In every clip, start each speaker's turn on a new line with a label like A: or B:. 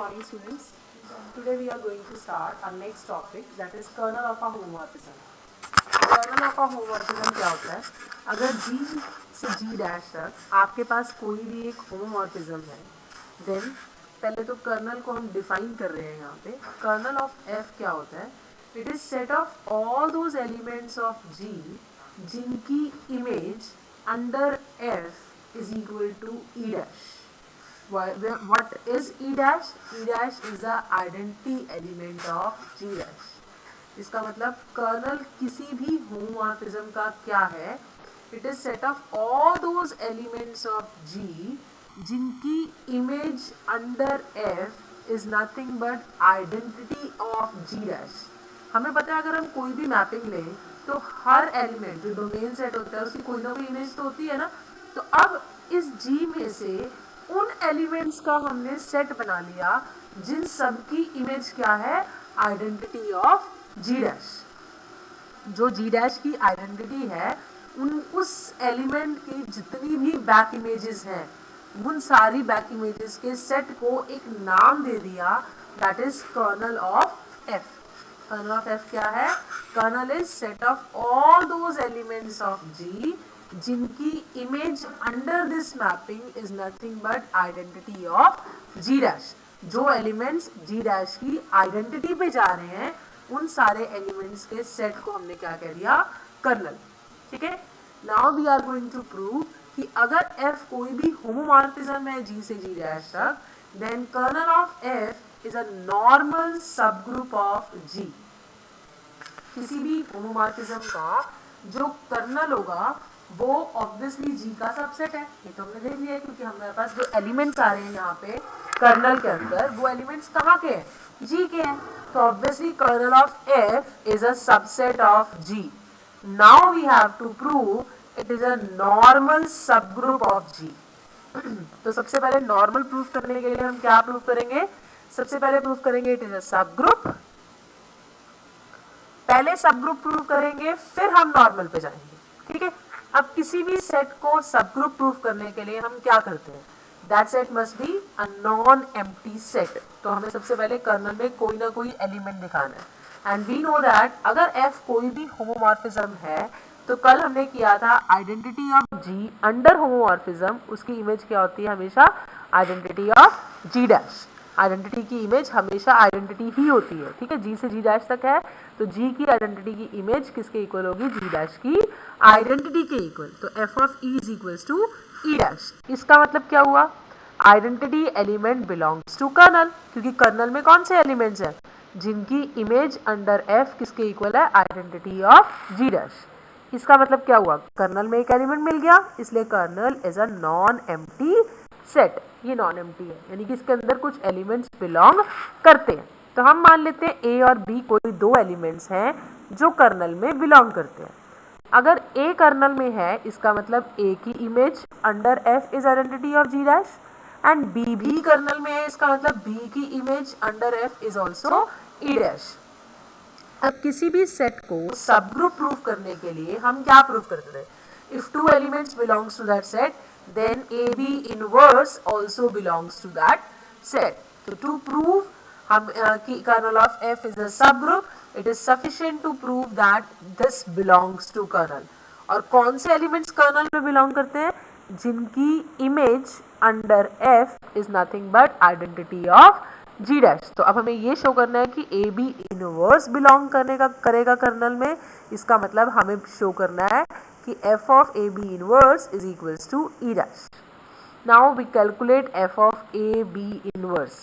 A: morning, students. Today we are going to start our next topic, that is kernel of a homomorphism. Kernel of a homomorphism क्या होता है? अगर G से G dash तक आपके पास कोई भी एक होमोमॉर्फिज्म है, देन पहले तो कर्नल को हम डिफाइन कर रहे हैं यहाँ पे. कर्नल ऑफ F क्या होता है? It is set of all those elements of G जिनकी image under F is equal to E dash. What is E dash? E dash is the identity element of G dash. इसका मतलब colonel किसी भी homomorphism का क्या है? It is set of all those elements of G जिनकी image under F is nothing but identity of G dash. हमें पता है अगर हम कोई भी मैपिंग लें तो हर एलिमेंट जो डोमेन सेट होता है उसकी कोई ना कोई इमेज तो होती है ना. तो अब इस G में से उन एलिमेंट्स का हमने सेट बना लिया जिन सब की इमेज क्या है? Identity of G dash. जो G डैश की आइडेंटिटी है उस एलिमेंट की जितनी भी बैक इमेजेस हैं उन सारी बैक इमेजेस के सेट को एक नाम दे दिया, that is kernel of F. Kernel of F क्या है? Kernel is set of all those elements of G जिनकी image under this mapping is nothing but identity of G dash. जो एलिमेंट्स G डैश की आइडेंटिटी पे जा रहे हैं उन सारे एलिमेंट्स के सेट को हमने क्या कह दिया? कर्नल. ठीक है. Now we are going to prove कि अगर F कोई भी होमोमॉर्फिज्म है G से G डैश तक, then kernel of F is a normal subgroup of G. किसी भी होमोमॉर्फिज्म का जो कर्नल होगा वो ऑब्वियसली G का सबसेट है. ये तो हमने देख लिया क्योंकि हमारे पास जो एलिमेंट्स आ रहे हैं यहाँ पे कर्नल के अंदर वो एलिमेंट्स कहाँ के हैं? G के हैं. तो obviously kernel of F is a subset of G. Now we have to prove it is a normal subgroup of G. तो सबसे पहले नॉर्मल प्रूफ करने के लिए हम क्या प्रूफ करेंगे? सबसे पहले प्रूफ करेंगे इट इज अ सबग्रुप. पहले सबग्रुप प्रूफ करेंगे फिर हम नॉर्मल पे जाएंगे. ठीक है. अब किसी भी सेट को सबग्रुप प्रूफ करने के लिए हम क्या करते हैं? That set must be a non empty set. तो हमें सबसे पहले कर्नल में कोई ना कोई एलिमेंट दिखाना है. एंड वी नो दैट अगर F कोई भी होमोमॉर्फिज्म है तो कल हमने किया था identity of G under homomorphism, उसकी इमेज क्या होती है? हमेशा identity of G dash. Identity की इमेज हमेशा आइडेंटिटी ही होती है. ठीक है. G से G डैश तक है तो G की आइडेंटिटी की इमेज किसके इक्वल होगी? G डैश की आइडेंटिटी के इक्वल. तो F of E is equals to E dash. इसका मतलब क्या हुआ? Identity element belongs to kernel, क्योंकि कर्नल में कौन से एलिमेंट्स हैं जिनकी इमेज अंडर F किसके इक्वल है? Identity of G dash. इसका मतलब क्या हुआ? कर्नल में एक एलिमेंट मिल गया, इसलिए kernel is a non empty set. ये नॉन एम्प्टी है यानी कि इसके अंदर कुछ एलिमेंट्स बिलोंग करते हैं. तो हम मान लेते हैं A और B कोई दो एलिमेंट्स हैं जो कर्नल में बिलोंग करते हैं. अगर A कर्नल में है इसका मतलब A की image under F is identity of G dash, and B भी कर्नल में है इसका मतलब B की image under F is also E dash. अब किसी भी सेट को सबग्रुप प्रूफ करने के लिए हम क्या प्रूफ करते हैं? If two elements belongs to that set then AB inverse also belongs to that set. So to prove हम कि kernel of F is a subgroup, it is sufficient to prove that this belongs to kernel. और कौन से elements kernel में belong करते हैं? जिनकी image under F is nothing but identity of G dash. तो अब हमें ये शो करना है कि AB इनवर्स बिलोंग करेगा कर्नल में. इसका मतलब हमें शो करना है कि F of AB inverse is equals to E dash. Now we calculate F of AB inverse.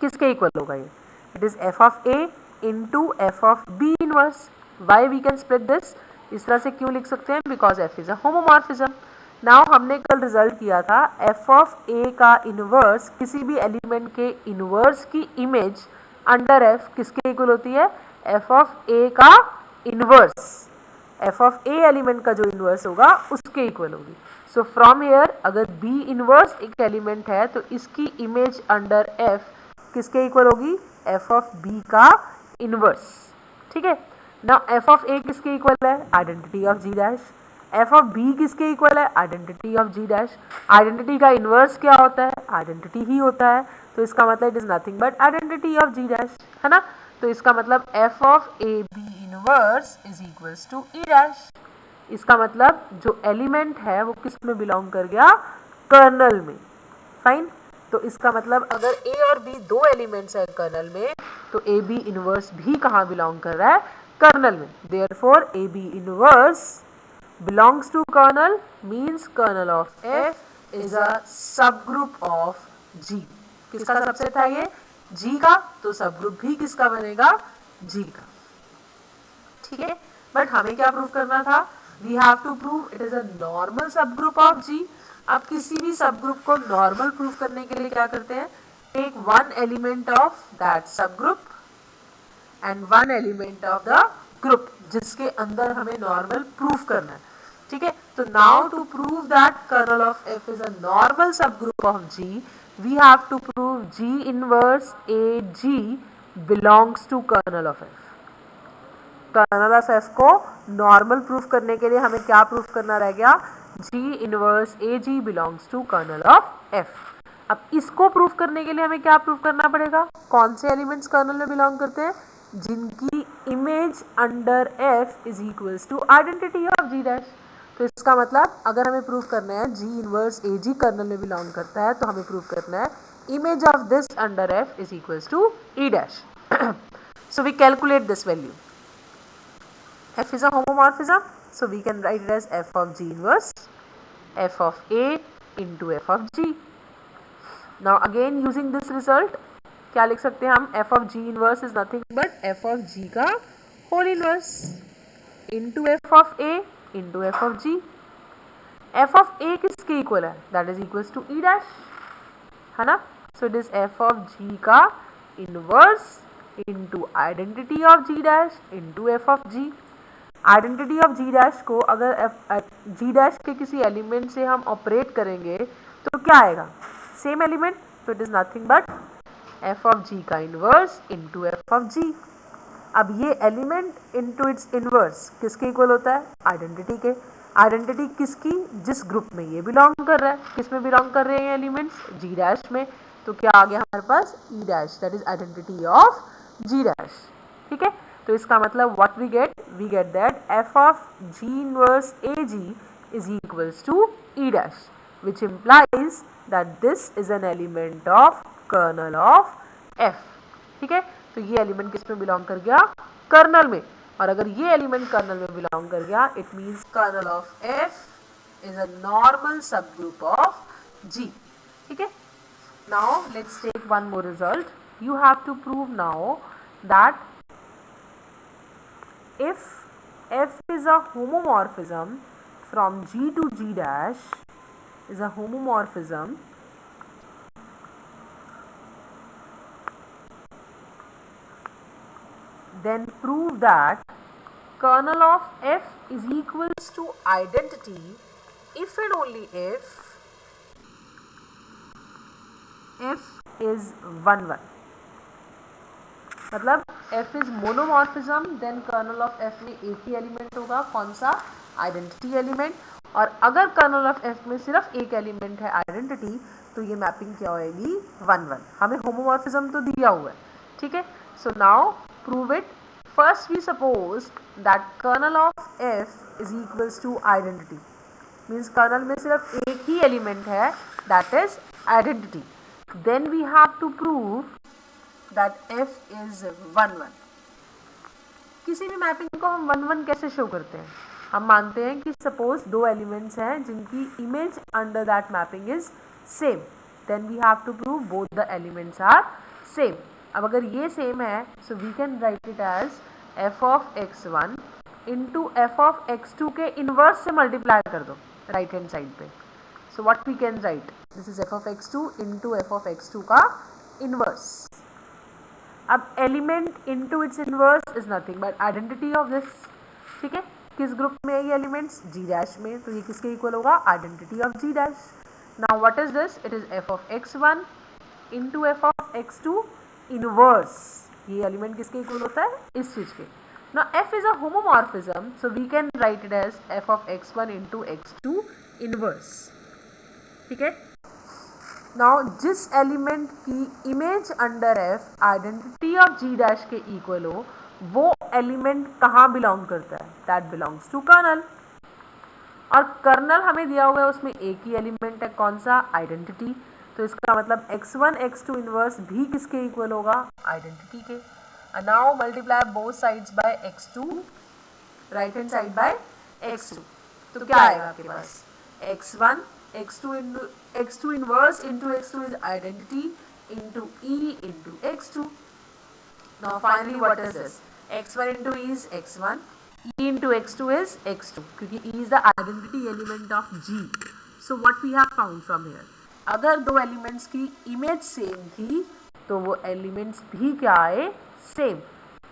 A: किसके इक्वल होगा ये? It is F of A into F of B inverse. Why we can split this? इस तरह से क्यों लिख सकते हैं? Because F is a homomorphism. Now हमने कल रिजल्ट किया था F of A का इनवर्स किसी भी एलिमेंट के इनवर्स की इमेज अंडर F किसके इक्वल होती है? F of A का inverse. F of A element का जो इनवर्स होगा उसके इक्वल होगी. सो फ्रॉम हियर अगर B इनवर्स एक एलिमेंट है तो इसकी इमेज अंडर F किसके इक्वल होगी? F of B का इनवर्स. ठीक है. नाउ F of A किसके इक्वल है? Identity of G dash. F of B किसके इक्वल है, identity of ji dash. Identity का इनवर्स क्या होता है, आइडेंटिटी ही होता है, तो इसका मतलब it is nothing but identity of ji dash, है ना। तो इसका मतलब F of A B inverse is equals to E dash. इसका मतलब जो एलिमेंट है वो किस में बिलोंग कर गया, कर्नल में। फाइन। तो इसका मतलब अगर ए और बी दो एलिमेंट्स है कर्नल में, तो ए बी इनवर्स भी कहाँ बिलोंग कर रहा है, कर्नल में। Therefore A B inverse belongs to kernel means kernel of F is a subgroup of G। किसका सबसेट था ये, G का, तो सबग्रुप भी किसका बनेगा, G का। ठीक है, बट हमें क्या प्रूव करना था, we have to prove it is a normal subgroup of G। आप किसी भी सबग्रुप को नॉर्मल प्रूव करने के लिए क्या करते हैं, take one element of that subgroup and one element of the group जिसके अंदर हमें नॉर्मल प्रूफ करना है। ठीक है, तो now to prove that kernel of F is a normal subgroup of G, we have to prove G inverse A G belongs to kernel of F. Kernel of F को normal proof करने के लिए हमें क्या proof करना रह गया, G inverse A G belongs to kernel of F. अब इसको प्रूफ करने के लिए हमें क्या प्रूफ करना पड़ेगा, कौन से एलिमेंट्स कर्नल में बिलोंग करते हैं, जिनकी image under F is equals to identity of ji dash. तो इसका मतलब अगर हमें प्रूफ करना है G inverse A G kernel में बिलोंग करता है, तो हमें प्रूफ करना है image of this under F is equals to E dash. So we calculate this value. F is a homomorphism, so we can write it as f of G inverse f of A into f of G. Now again using this result, क्या लिख सकते हैं हम, f of G inverse is nothing but f of G का whole inverse into f of A into f of G. f of A किसके equal है, that is equals to E dash, है ना। So it is f of G का inverse into identity of G dash into f of G। Identity of ji dash को अगर जी dash के किसी element से हम ऑपरेट करेंगे तो क्या आएगा, सेम एलिमेंट, तो it is nothing but f of g का inverse into f of g. अब ये एलिमेंट इनटू इट्स इनवर्स किसके इक्वल होता है, आइडेंटिटी के। आइडेंटिटी किसकी, जिस ग्रुप में ये बिलोंग कर रहा है, किस में बिलोंग कर रहे हैं एलिमेंट्स, जी डैश में। तो क्या आ गया हमारे पास, e dash, that is identity of ji dash. ठीक है, तो इसका मतलब what we get that f of g inverse ag is equals to e dash, which implies that this is an element of kernel of f। ठीक है, तो ये element किस में बिलोंग कर गया, कर्नल में। और अगर ये एलिमेंट कर्नल में बिलोंग कर गया, it means kernel of f is a normal subgroup of g। ठीक है, now let's take one more result। You have to prove now that if f is a homomorphism from G to G dash is a homomorphism, then prove that kernel of f is equals to identity if and only if f is 1 1। मतलब f is monomorphism, then kernel of f में एक ही element होगा, कौन सा, identity element. और अगर colonel of f में सिर्फ एक एलिमेंट है आइडेंटिटी, तो ये मैपिंग क्या होएगी, 1 1। हमें होमोमॉर्फिज्म तो दिया हुआ है। ठीक है, so now prove it. First we suppose that kernel of f is equals to identity, means kernel में सिर्फ एक ही एलिमेंट है, that is identity. Then we have to prove that f is 1 1। किसी भी मैपिंग को हम 1 1 कैसे शो करते हैं, हम मानते हैं कि सपोज दो एलिमेंट्स हैं जिनकी image under that mapping is same, then we have to prove both the elements are same. अब अगर ये सेम है, so we can write it as f of x1 into F of x2 के inverse से multiply कर दो right hand side पे। So what we can write, this is f of x2 into F of x2 का inverse. अब element into its inverse is nothing but identity of this. ठीक है, किस ग्रुप में है ये एलिमेंट्स, जी डैश में, तो ये किसके इक्वल होगा, identity of ji dash. Now what is this, it is f of x1 into F of x2 inverse. ये एलिमेंट किसके इक्वल होता है, इस चीज के। Now f is a homomorphism, so we can write it as f of x1 into x2 inverse. ठीक है. Now जिस एलिमेंट की image under f identity of g dash के इक्वल हो, वो एलिमेंट कहाँ बिलोंग करता है? That belongs to kernel. और कर्नल हमें दिया हुआ है, उसमें एक ही एलिमेंट है, कौन सा? आइडेंटिटी. तो इसका मतलब x1 x2 इनवर्स भी किसके इक्वल होगा? आइडेंटिटी के. And now multiply both sides by x2, right hand side by x2. तो क्या आएगा आपके पास? x1 x2 inverse into x2 is identity into e into x2. Now finally what is this? x1 into e is x1, e into x2 is x2, क्योंकि e is the identity element of g. So what we have found from here? अगर दो elements की image same थी तो वो elements भी क्या आए? Same.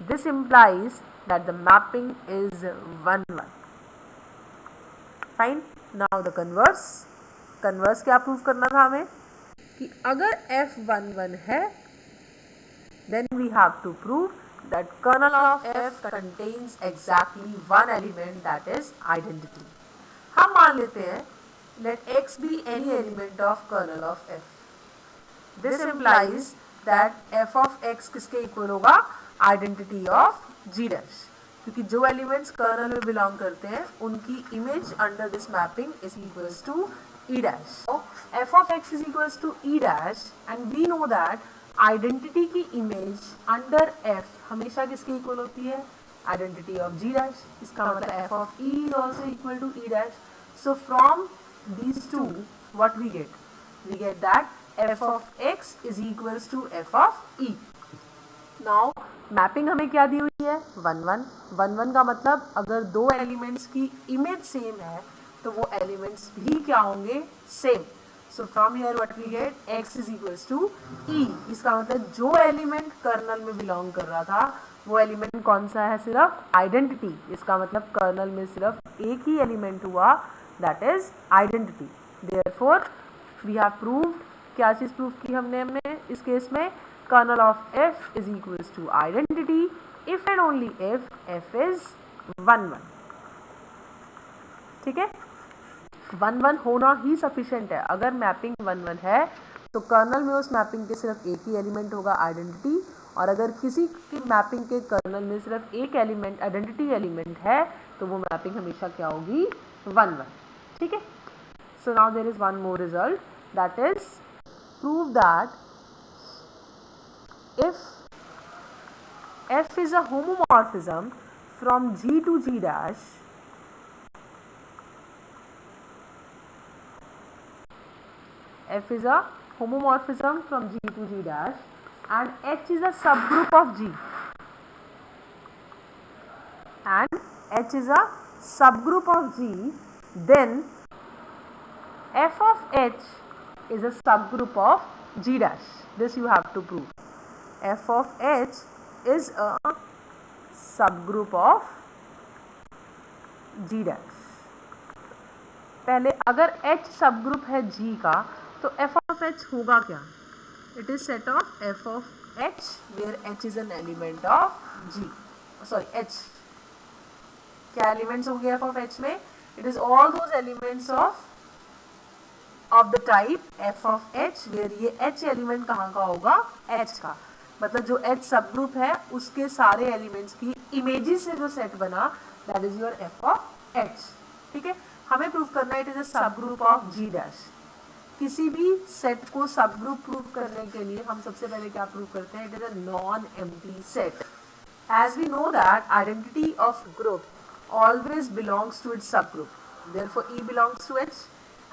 A: This implies that the mapping is 1-1. Fine. Now the converse क्या प्रूव करना था हमें? कि अगर f 1-1 है, then we have to prove that kernel of f contains exactly one element, that is identity. हम मान लेते हैं let x be any element of kernel of f. This implies that f of x किसके equal होगा? Identity of g dash. क्योंकि जो elements kernel में belong करते हैं उनकी image under this mapping is equals to e dash. f of x is equals to e dash and we know that identity की image under f हमेशा किसके equal होती है? Identity of g dash. इसका मतलब f of e is also equal to e dash. So from these two what we get? We get that f of x is equals to f of e. Now mapping हमें क्या दी हुई है? 1-1. 1-1 का मतलब अगर दो एलिमेंट्स की image same है तो वो एलिमेंट्स भी क्या होंगे? Same. So from here what we get? x is equals to e. इसका मतलब जो एलिमेंट कर्नल में बिलोंग कर रहा था वो एलिमेंट कौन सा है? सिर्फ आइडेंटिटी. इसका मतलब कर्नल में सिर्फ एक ही एलिमेंट हुआ, that is identity. Therefore we have proved. क्या चीज प्रूव की हमने इस केस में? Kernel of f is equals to identity if and only if f is 1-1. ठीक है. 1-1 होना ही सफिशिएंट है. अगर मैपिंग 1-1 है तो कर्नल में उस मैपिंग के सिर्फ एक ही एलिमेंट होगा, आइडेंटिटी. और अगर किसी की मैपिंग के कर्नल में सिर्फ एक एलिमेंट आइडेंटिटी एलिमेंट है तो वो मैपिंग हमेशा क्या होगी? 1-1. ठीक है. So now there is one more result, that is prove that if f is a homomorphism from g to g dash, f is a homomorphism from g to g dash and h is a subgroup of g, and h is a subgroup of g, then f of h is a subgroup of g dash. This you have to prove. f of h is a subgroup of g dash. पहले अगर h subgroup है g का तो f of h होगा क्या? It is set of f of h where h is an element of g. Sorry, h. क्या elements होंगे f of h में? It is all those elements of the type f of h where ये h element कहाँ का होगा? h का. मतलब जो h सब ग्रुप है उसके सारे एलिमेंट्स की इमेजेस से जो सेट बना, that is your f of h. ठीक है. हमें प्रूव करना है इट इज अ सब ग्रुप ऑफ g डैश. किसी भी सेट को सब ग्रुप प्रूव करने के लिए हम सबसे पहले क्या प्रूव करते हैं? It is a non empty set. As we know that identity of group always belongs to its subgroup, therefore e belongs to h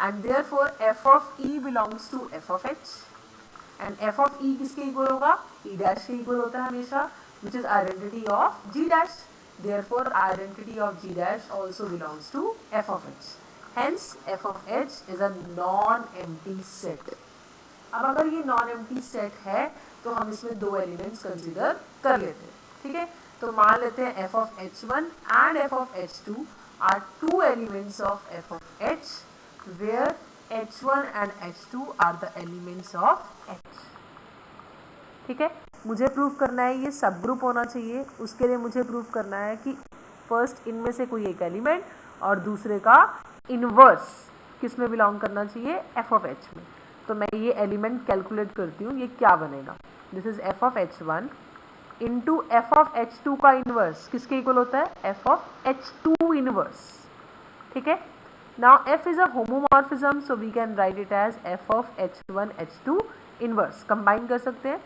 A: and therefore f of e belongs to f of h. And f of e किसके equal होगा? e dash के equal होता है हमेशा, which is identity of g dash. Therefore identity of g dash also belongs to f of h. Hence f of h is a non-empty set. अब अगर ये non-empty set है तो हम इसमें दो एलिमेंट्स कंसीडर कर लेते हैं. ठीक है. तो मान लेते हैं f of h1 and f of h2 are two elements of f of h where h1 and h2 are the elements of h. ठीक है, मुझे प्रूव करना है ये सब ग्रुप होना चाहिए। उसके लिए मुझे प्रूव करना है कि फर्स्ट इनमें से कोई एक एलिमेंट और दूसरे का इनवर्स किस में बिलोंग करना चाहिए, एफ ऑफ एच में। तो मैं ये एलिमेंट कैलकुलेट करती हूँ, ये क्या बनेगा, this is f of H one into F of H two का इनवर्स किसके इक्वल होता है, F of H two inverse. ठीक है, now f is a homomorphism so we can write it as f of h1 h2 inverse, combine कर सकते हैं,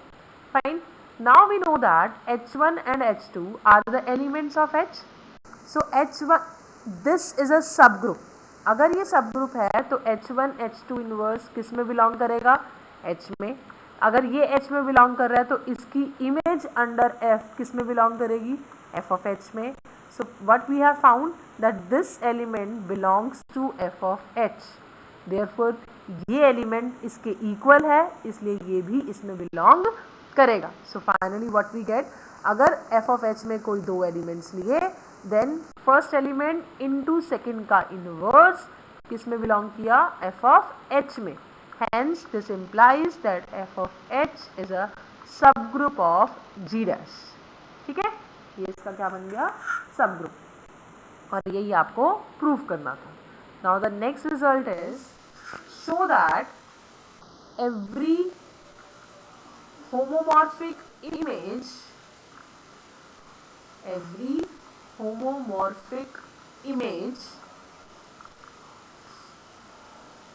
A: fine। now we know that h1 and h2 are the elements of h, so h1 this is a subgroup, अगर ये subgroup है तो h1 h2 inverse किस में belong करेगा, h में। अगर ये h में बिलोंग कर रहा है तो इसकी इमेज अंडर f किस में बिलोंग करेगी, f of h में। So what we have found that this element belongs to f of h, therefore ये element इसके equal है, इसलिए ये भी इसमें belong करेगा। So finally what we get, अगर f of h में कोई दो elements लिए then first element into second का inverse किस में belong किया, f of h में, hence this implies that f of h is a subgroup of g dash। ठीक है, ये इसका क्या बन गया, सब ग्रुप, और यही आपको प्रूव करना था। Now the next result is show that every homomorphic image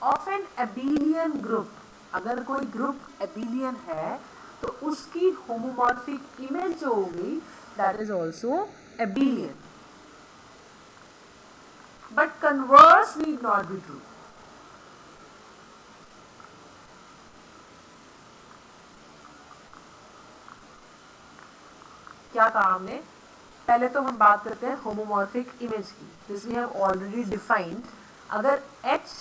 A: of an abelian group, अगर कोई ग्रुप एबिलियन है तो उसकी होमोमॉर्फिक इमेज जो होगी that is also abelian, but converse need not be true। क्या कहा हमने, पहले तो हम बात करते हैं होमोमॉर्फिक इमेज की, this we have already defined. अगर H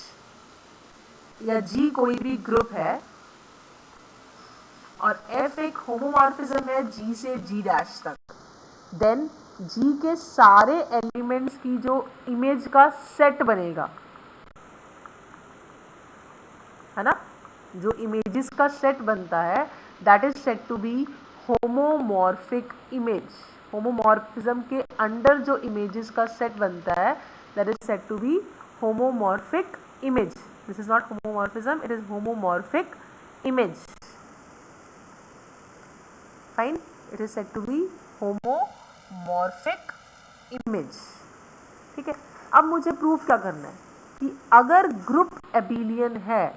A: या G कोई भी ग्रुप है और F एक होमोमॉर्फिज्म है G से G डैश तक, देन G के सारे एलिमेंट्स की जो इमेज का सेट बनेगा, है ना, जो इमेजेस का सेट बनता है that is set to be homomorphic image. Homomorphism के अंडर जो इमेजेस का सेट बनता है that is set to be homomorphic image. This is not homomorphism, it is homomorphic image, fine, it is set to be homomorphic image. ठीक है, अब मुझे proof क्या करना है कि अगर ग्रुप एबिलियन है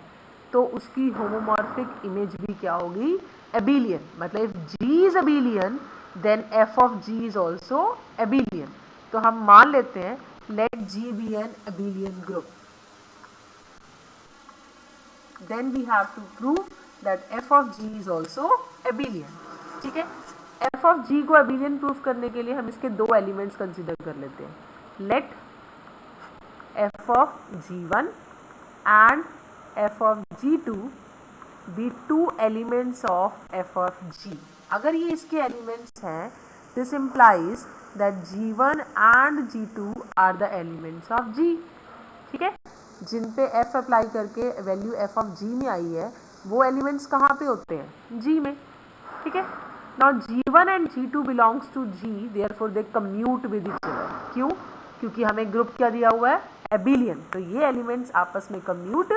A: तो उसकी होमोमॉर्फिक इमेज भी क्या होगी, एबिलियन। मतलब if G is abelian then f of G is also abelian. तो हम मान लेते हैं let G be an abelian group, then we have to prove that f of G is also abelian. ठीक है, f of G को एबिलियन proof करने के लिए हम इसके दो एलिमेंट्स कंसिडर कर लेते हैं। Let f of G1 and f of G2 be two elements of f of G। अगर ये इसके एलिमेंट्स हैं this implies that G1 and G2 are the elements of G। ठीक है, जिन पे f अप्लाई करके वैल्यू f of G में आई है वो एलिमेंट्स कहाँ पे होते हैं, G में। ठीक है, now G1 and G2 belongs to G, therefore they commute with each other। क्यों, क्योंकि हमें ग्रुप क्या दिया हुआ है, एबिलियन, तो ये एलिमेंट्स आपस में कम्यूट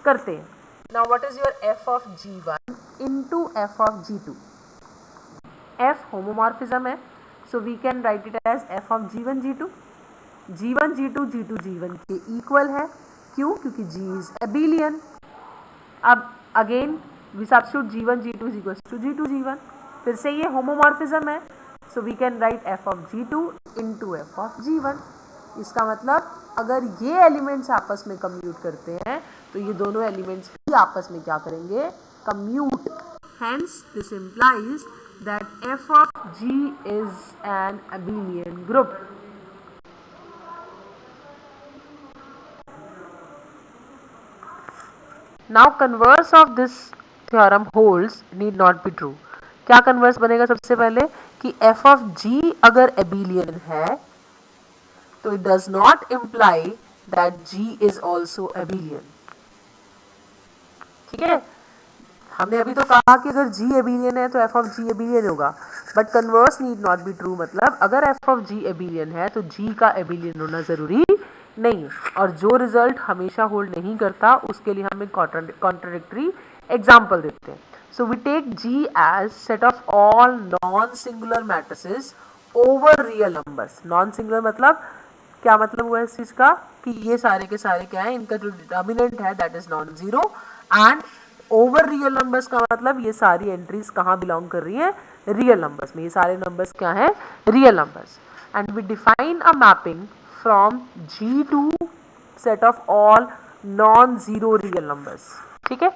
A: करते हैं। Now what is your f of G1 into f of G2, f homomorphism है so we can write it as f of G1 G2, G1 G2 G2 G1 के इक्वल है। क्यों, क्योंकि G इज एबिलियन। अब again we substitute G1 G2 is equals to G2 G1, फिर से ये homomorphism है so we can write f of G2 into f of G1। इसका मतलब अगर ये एलिमेंट्स आपस में कम्यूट करते हैं तो ये दोनों एलिमेंट्स भी आपस में क्या करेंगे, commute. Hence this implies that f of G is N abelian group. Now converse of this theorem holds need not be true. क्या कन्वर्स बनेगा, सबसे पहले कि f of G अगर एबिलियन है तो it does not imply that G is also abelian। ठीक है, हमने अभी तो कहा कि अगर g एबिलियन है तो f ऑफ g एबिलियन होगा, but converse need not be true, मतलब अगर f ऑफ g एबिलियन है तो g का एबिलियन होना जरूरी नहीं है, और जो रिजल्ट हमेशा होल्ड नहीं करता उसके लिए हम एक कॉन्ट्राडिक्टरी एग्जाम्पल देते हैं. So we take g as set of all non singular matrices over real numbers. Non singular मतलब क्या मतलब हुआ इस चीज का कि ये सारे के सारे क्या है, इनका जो डिटर्मिनेंट है that is non zero, and over real numbers का मतलब ये सारी एंट्रीज कहाँ बिलोंग कर रही है, रियल नंबर्स में. ये सारे नंबर्स क्या है, real numbers. And we define a mapping from G to set of all non zero real numbers. ठीक है,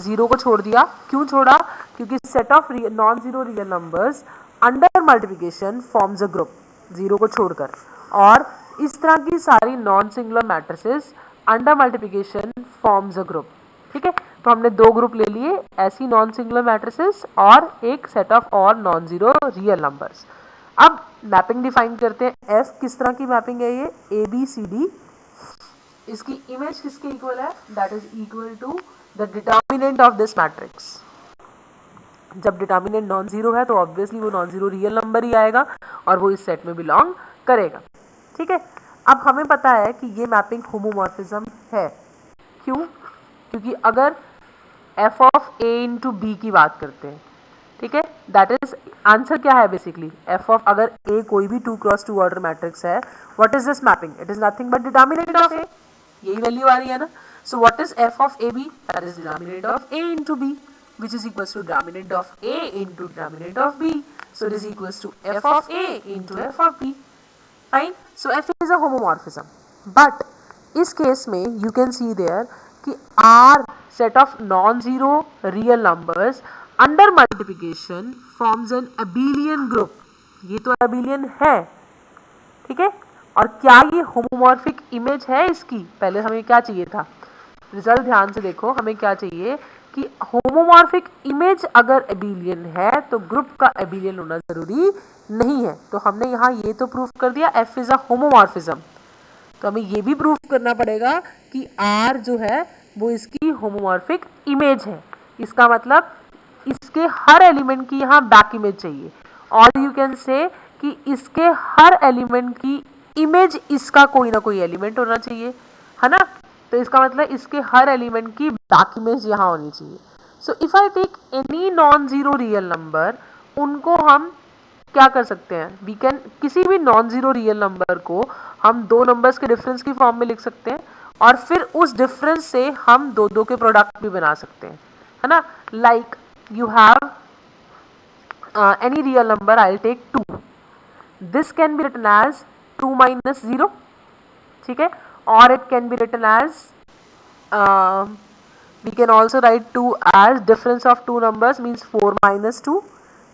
A: जीरो को छोड़ दिया. क्यों छोड़ा, क्योंकि set of non zero real numbers under multiplication forms a group. Zero को छोड़कर, और इस तरह की सारी non singular matrices under multiplication forms a group. ठीक है, तो हमने दो ग्रुप ले लिए, ऐसी नॉन सिंगुलर मैट्रिसेस और एक set of all non zero real numbers. अब मैपिंग डिफाइन करते हैं. एफ किस तरह की मैपिंग है, ये ए बी सी डी. इसकी इमेज किसके इक्वल है, that is equal to the determinant of this matrix. जब डिटर्मिनेंट नॉन जीरो है तो ऑब्वियसली वो नॉन जीरो रियल नंबर ही आएगा और वो इस सेट में बिलोंग करेगा. ठीक है, अब हमें पता है कि ये मैपिंग होमोमॉर्फिज्म है. क्यों, क्योंकि अगर f of a into b की बात करते हैं, ठीक है, दैट इज आंसर क्या है बेसिकली, f ऑफ अगर a कोई भी 2x2 ऑर्डर मैट्रिक्स है, what is this mapping, it is nothing but determinant of a. यही वैल्यू आ रही है ना. So what is f of ab, that is determinant of a into b, which is equals to determinant of a into determinant of b. So it is equals to f of a into f of b. Fine. So f is a homomorphism. But इस case में you can see there कि R set of non-zero real numbers under multiplication forms an abelian group. ये तो abelian है, ठीक है. और क्या ये homomorphic image है इसकी, पहले हमें क्या चाहिए था, रिजल्ट ध्यान से देखो. हमें क्या चाहिए कि होमोमॉर्फिक इमेज अगर एबिलियन है तो ग्रुप का एबिलियन होना जरूरी नहीं है. तो हमने यहाँ ये तो प्रूफ कर दिया f इज अ होमोमॉर्फिज्म. तो हमें ये भी प्रूफ करना पड़ेगा कि R जो है वो इसकी होमोमॉर्फिक इमेज है. इसका मतलब इसके हर एलिमेंट की यहाँ बैक इमेज चाहिए, और यू कैन से कि इसके हर एलिमेंट की इमेज इसका कोई ना कोई एलिमेंट होना चाहिए, है ना. तो इसका मतलब इसके हर एलिमेंट की बैक इमेज यहाँ होनी चाहिए. So if I take any non zero real number, उनको हम क्या कर सकते हैं, वी कैन किसी भी नॉन जीरो रियल नंबर को हम दो नंबर्स के डिफरेंस की फॉर्म में लिख सकते हैं, और फिर उस डिफरेंस से हम दो दो के प्रोडक्ट भी बना सकते हैं, है ना. Like you have any real number, I will take 2. This can be written as 2 minus 0, ठीक है, or it can be written as we can also write 2 as difference of two numbers means 4 minus 2.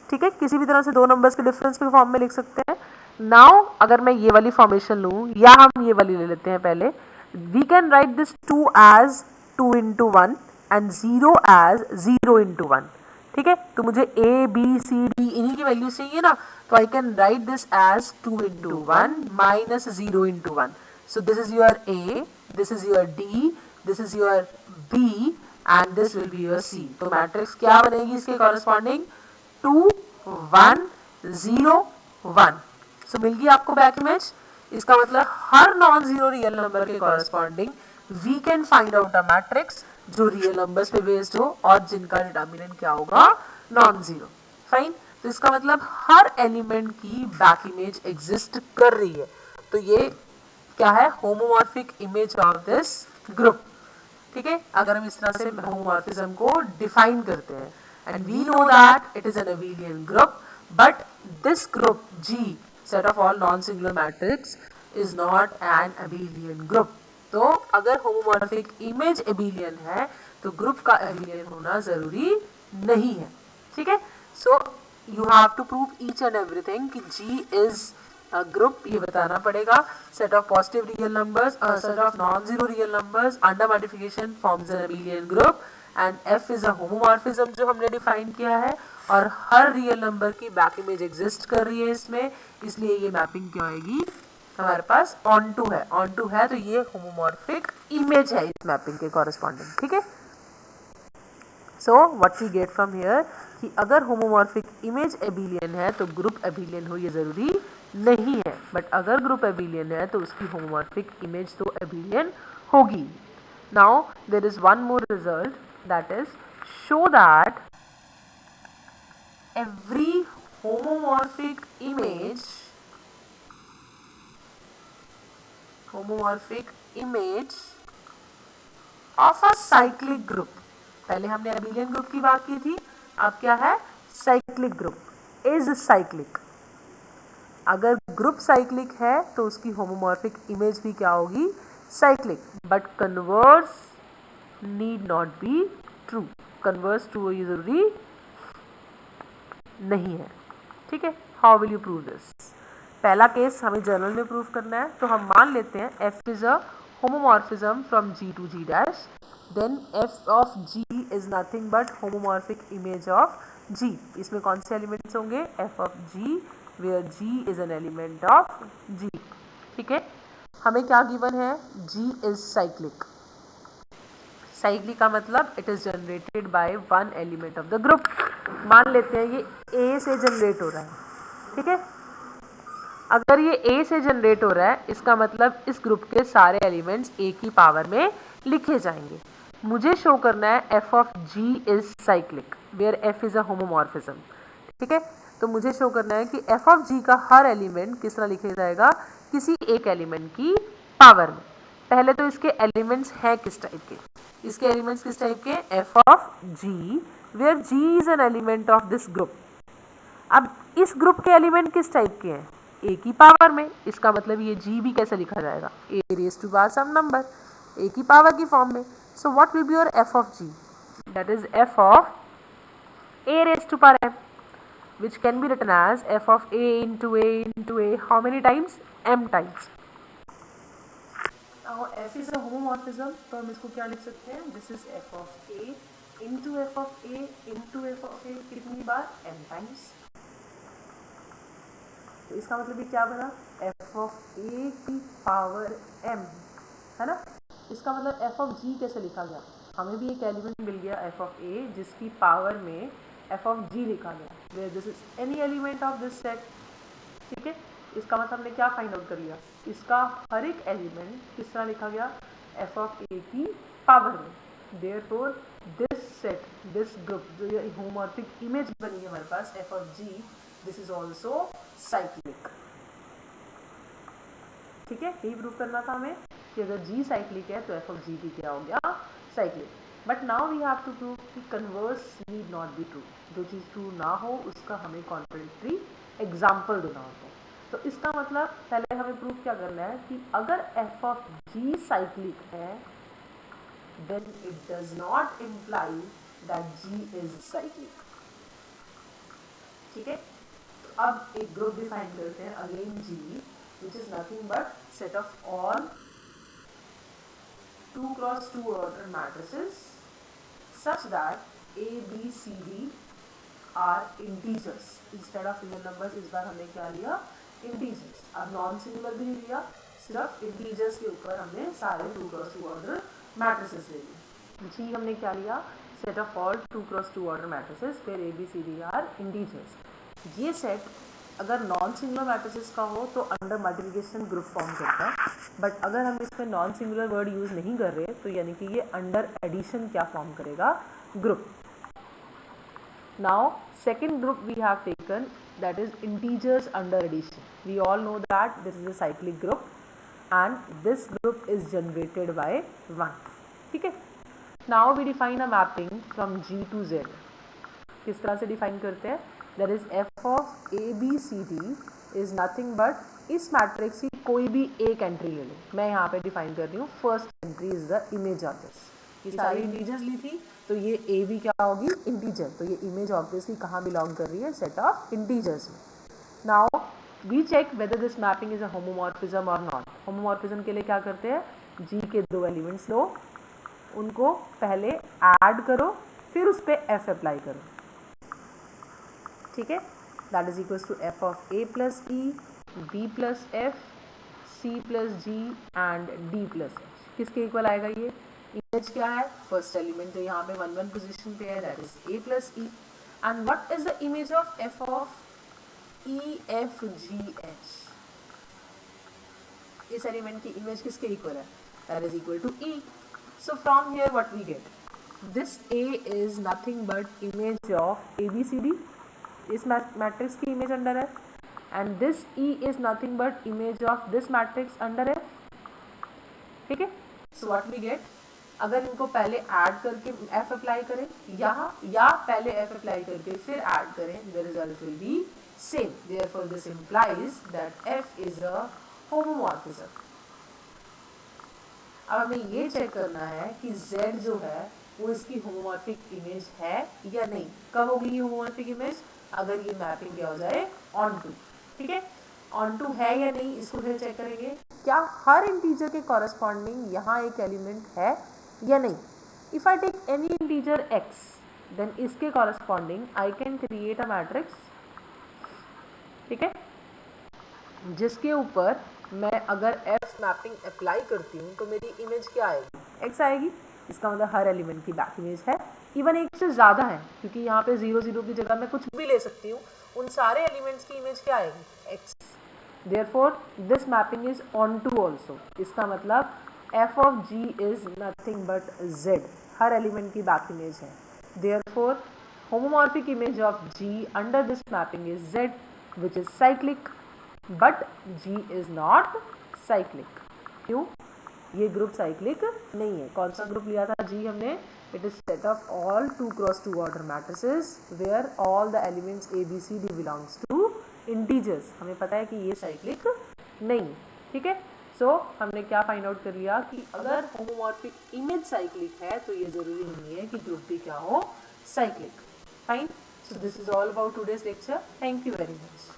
A: ठीक है, किसी भी तरह से दो numbers के डिफरेंस के फॉर्म में लिख सकते हैं. नाउ अगर मैं ये वाली फॉर्मेशन लूँ या हम ये वाली ले लेते हैं पहले, we can write this 2 as 2 into 1 and 0 as 0 into 1. ठीक है, तो मुझे a b c d इन्हीं की वैल्यू चाहिए ना, तो I can write this as 2 into 1 minus 0 into 1. So this is your A, this is your D, this is your B, and this will be your C. तो matrix क्या बनेगी इसके corresponding, 2 1 0 1. सो मिल गई आपको बैक इमेज. इसका मतलब हर non zero real number के corresponding we can find out a matrix जो रियल नंबर्स पे बेस्ड हो और जिनका डिटर्मिनेंट क्या होगा, नॉन जीरो. फाइन. तो इसका मतलब हर एलिमेंट की बैक इमेज एग्जिस्ट कर रही है. तो ये क्या है, homomorphic image of this group. ठीक है, अगर हम इस तरह से होमोमॉर्फिज्म को डिफाइन करते हैं, and we know that it is an abelian group, but this group G set of all non singular matrix is not an abelian group. तो अगर होमोमॉर्फिक इमेज अबेलियन है तो ग्रुप का अबेलियन होना जरूरी नहीं है. ठीक है, so you have to prove each and everything कि G इज ग्रुप, ये बताना पड़ेगा. Set of positive real numbers, set of non zero real numbers under multiplication forms an abelian group, and f is a homomorphism जो हमने define किया है, और हर रियल नंबर की बैक इमेज एग्जिस्ट कर रही है इसमें, इसलिए ये मैपिंग क्या आएगी हमारे पास, ऑन टू है. ऑन टू है तो ये होमोमॉर्फिक इमेज है इस मैपिंग के कॉरेस्पॉन्डिंग. ठीक है, so what we get from here कि अगर होमोमॉर्फिक इमेज एबिलियन है तो ग्रुप एबिलियन हो ये ज़रूरी नहीं है, बट अगर ग्रुप एबिलियन है तो उसकी होमोमॉर्फिक इमेज तो एबिलियन होगी. Now there is one more result, that is show that every homomorphic image of a cyclic group. पहले हमने abelian ग्रुप की बात की थी, अब क्या है साइक्लिक ग्रुप इज साइक्लिक. अगर ग्रुप साइक्लिक है तो उसकी होमोमॉर्फिक इमेज भी क्या होगी cyclic, but converse need not be true. Converse true ये जरूरी नहीं है. ठीक है, how will you prove this? पहला केस हमें जर्नल में प्रूव करना है, तो हम मान लेते हैं f is a homomorphism from g to g dash, then f of g is nothing but homomorphic image of g. इसमें कौन से एलिमेंट्स होंगे? f of g where g is an element of g. ठीक है, हमें क्या given है? g is cyclic. Cyclic का मतलब it is generated by one element of the group. मान लेते हैं ये a से जनरेट हो रहा है. ठीक है, अगर ये a से जनरेट हो रहा है इसका मतलब इस ग्रुप के सारे एलिमेंट्स a की पावर में लिखे जाएंगे. मुझे शो करना है f of g is cyclic where f is a homomorphism. ठीक है, तो मुझे शो करना है कि f of g का हर एलिमेंट किस तरह लिखा जाएगा? किसी एक एलिमेंट की पावर में. पहले तो इसके एलिमेंट्स हैं किस टाइप के? इसके एलिमेंट्स किस टाइप के? f of g where g is an element of this group. अब इस ग्रुप के एलिमेंट किस टाइप के हैं? a की पावर में. इसका मतलब ये g भी कैसे लिखा जाएगा? a raise to power some number, a की पावर की फॉर्म में. So what will be your f of g? That is f of a raise to power m, which can be written as f of a into a into a. How many times? m times. Now f is a homomorphism, तो हम इसको क्या लिख सकते हैं? This is f of a into f of a into f of a. कितनी बार? m times. तो इसका मतलब ये क्या बना? f of a की पावर m, है ना? इसका मतलब f of g कैसे लिखा गया? हमें भी एक एलिमेंट मिल गया f of a जिसकी पावर में f of g लिखा गया, where this is any element of this set. ठीक है, इसका मतलब हमने क्या फाइंड आउट कर लिया? इसका हर एक एलिमेंट किस तरह लिखा गया? f of a की पावर में. Therefore this set, this group, जो ये होमोमॉर्फिक इमेज बनी है हमारे पास f of g, this is also cyclic. ठीक है, यही प्रूव करना था हमें कि अगर g साइक्लिक है तो f of g भी क्या हो गया? Cyclic. But now we have to prove कि converse need not be true. जो चीज़ ट्रू ना हो उसका हमें कॉन्ट्रडिक्टरी एग्जाम्पल देना होता है. तो इसका मतलब पहले हमें प्रूव क्या करना है कि अगर f of g साइक्लिक है then it does not imply that g is cyclic. ठीक है, तो अब एक ग्रुप डिफाइन करते हैं again g, which is nothing but set of all 2 cross 2 order matrices such that a b c d are integers. instead of real numbers इस बार हमने क्या लिया? integers. अब नॉन सिंगुलर भी नहीं लिया, सिर्फ integers के ऊपर हमने सारे 2 cross 2 order matrices ले लिए. जी हमने क्या लिया? set of all 2 cross 2 order matrices where a b c d are integers. ये सेट अगर नॉन सिंगुलर मैट्रिसेस का हो तो अंडर मल्टीप्लिकेशन ग्रुप फॉर्म करता है, बट अगर हम इसमें नॉन सिंगुलर वर्ड यूज़ नहीं कर रहे तो यानी कि ये अंडर एडिशन क्या फॉर्म करेगा? Group. Now second group we have taken, that is integers under addition. We all know that this is a cyclic group and this group is generated by 1. ठीक है, now we define a mapping from g to z. किस तरह से define करते हैं? That is f of a b c d is nothing but इस matrix की कोई भी एक एंट्री ले लो. मैं यहाँ पे डिफाइन कर रही हूँ first entry is the image of this. ये सारी इंटीजर्स ली थी तो ये a भी क्या होगी? इंटीजर. तो ये इमेज ऑब्वियसली कहाँ बिलोंग कर रही है? सेट ऑफ इंटीजर्स में. Now we check whether this mapping is a homomorphism और नॉट. होमोमॉर्फिज्म के लिए क्या करते हैं? g के 2 एलिमेंट्स लो, उनको पहले ऐड करो, फिर उस पर f अप्लाई करो. ठीक है, that is equals to f of a plus e, b plus f, c plus g and d plus h. किसके इक्वल आएगा ये? इमेज क्या है, फर्स्ट एलिमेंट तो यहाँ पे 1 1 पोजीशन पे है, that is a plus e, and what is the image of f of e f g h, इस एलिमेंट की इमेज किसके इक्वल है, that is equal to e. So from here what we get, this a is nothing but image of abcd, इस matrix की image under है, and this e is nothing but image of this matrix under है. ठीक है, so what we gate, अगर इनको पहले add करके f अप्लाई करें यहाँ, या पहले f अप्लाई करके फिर ऐड करें, the result will be same. Therefore this implies that f is a homomorphism. अब हमें ये चेक करना है कि z जो है वो इसकी होमोमॉर्फिक इमेज है या नहीं. कब होगी ये होमोमॉर्फिक इमेज, अगर ये मैपिंग क्या हो जाए ऑन टू. ठीक है, ऑन टू है या नहीं इसको फिर चेक करेंगे, क्या हर इंटीजर के कॉरेस्पॉन्डिंग यहाँ एक एलिमेंट है या नहीं. If I take any integer x, then इसके corresponding I can create a matrix. ठीक है, जिसके ऊपर मैं अगर f मैपिंग अप्लाई करती हूँ तो मेरी इमेज क्या आएगी, x आएगी. इसका मतलब हर एलिमेंट की बैक इमेज है, इवन एक से ज़्यादा है, क्योंकि यहाँ पे 0 0 की जगह मैं कुछ भी ले सकती हूँ. उन सारे एलिमेंट्स की इमेज क्या आएगी, x. Therefore this mapping is onto also. इसका मतलब f of g is nothing but z, हर एलिमेंट की बैक इमेज है. Therefore homomorphic image of g under this mapping is z, which is cyclic, but g is not cyclic. क्यों, ये group cyclic नहीं है. कौन सा ग्रुप लिया था g हमने, it is set of all 2 cross 2 order matrices where all the elements a b c d belongs to integers. हमें पता है कि ये साइक्लिक नहीं. ठीक है, सो हमने क्या फाइंड आउट कर लिया कि अगर होमोमॉर्फिक इमेज साइक्लिक है तो ये जरूरी नहीं है कि ग्रुप भी क्या हो, cyclic. Fine. So this is all about today's lecture. Thank you very much.